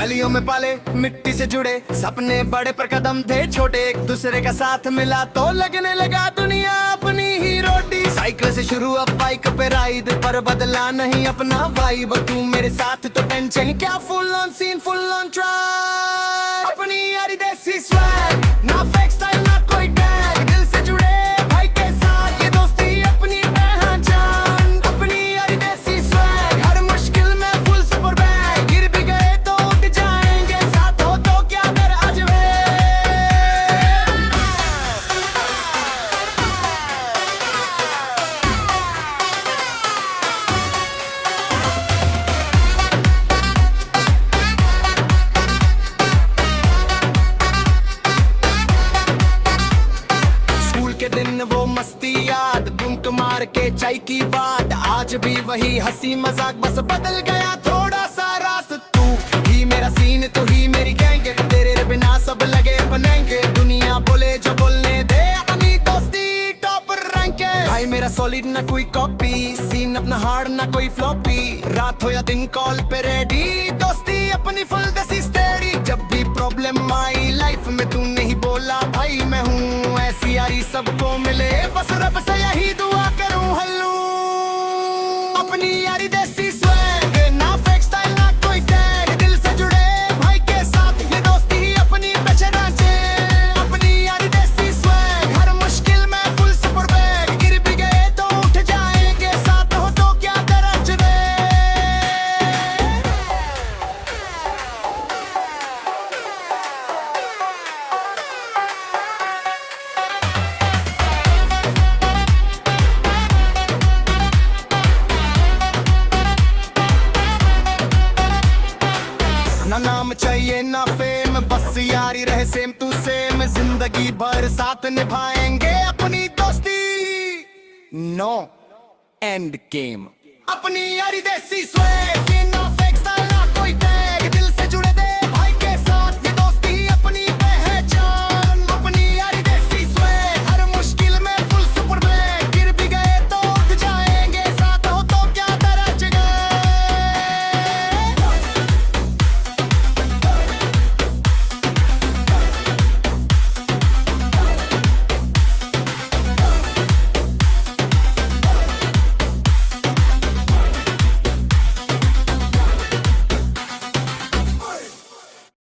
गलियों में पाले मिट्टी से जुड़े सपने बड़े पर कदम थे छोटे, एक दूसरे का साथ मिला तो लगने लगा दुनिया अपनी ही रोटी। साइकिल से शुरू अब बाइक पे राइड, पर बदला नहीं अपना वाइब। तू मेरे साथ तो टेंशन क्या, full on scene full on try. अपनी यारी देसी स्वैग, ना फेक स्टाइल ना कोई टैग, दिल से जुड़े भाई के साथ ये दोस्ती अपनी पहचान। अपनी यारी देसी स्वैग, हर मुश्किल में फुल सुपर बैग, गिर भी गए तो उठ जाएंगे, साथ हो तो क्या कर आज वे। दिन वो मस्ती याद, बुंक मार के चाय की बात, आज भी वही हंसी मजाक, बस बदल गया थोड़ा सा रास्ता। तू ही मेरा सीन, तू ही मेरी गैंग, तेरे बिना सब लगे बनेंगे। दुनिया बोले जो बोलने दे, अपनी दोस्ती टॉप रैंक है। भाई मेरा सॉलिड ना कोई कॉपी, सीन अपना हार्ड ना कोई फ्लॉपी, रात हो या दिन कॉल पे रेडी, दोस्ती अपनी फुल देसी स्टेडी। जब भी प्रॉब्लम आई लाइफ में तू नहीं बोला भाई मैं हूँ, ऐसी यारी सबको मिले, बस रब से यही दुआ करूं हल्लू। अपनी यारी देसी स्वैग, ना फेक स्टाइल ना कोई टैग, दिल से जुड़े भाई के साथ ये दोस्ती ही अपनी पहचाने। अपनी यारी देसी स्वैग, हर मुश्किल में फुल सुपर बैग, गिर भी गए तो उठ जाएंगे, साथ हो तो क्या दर्ज रे। ना नाम चाहिए ना फेम, बस यारी रहे सेम टू सेम, जिंदगी भर साथ निभाएंगे अपनी दोस्ती, नो एंड गेम। अपनी यारी देसी स्वैग।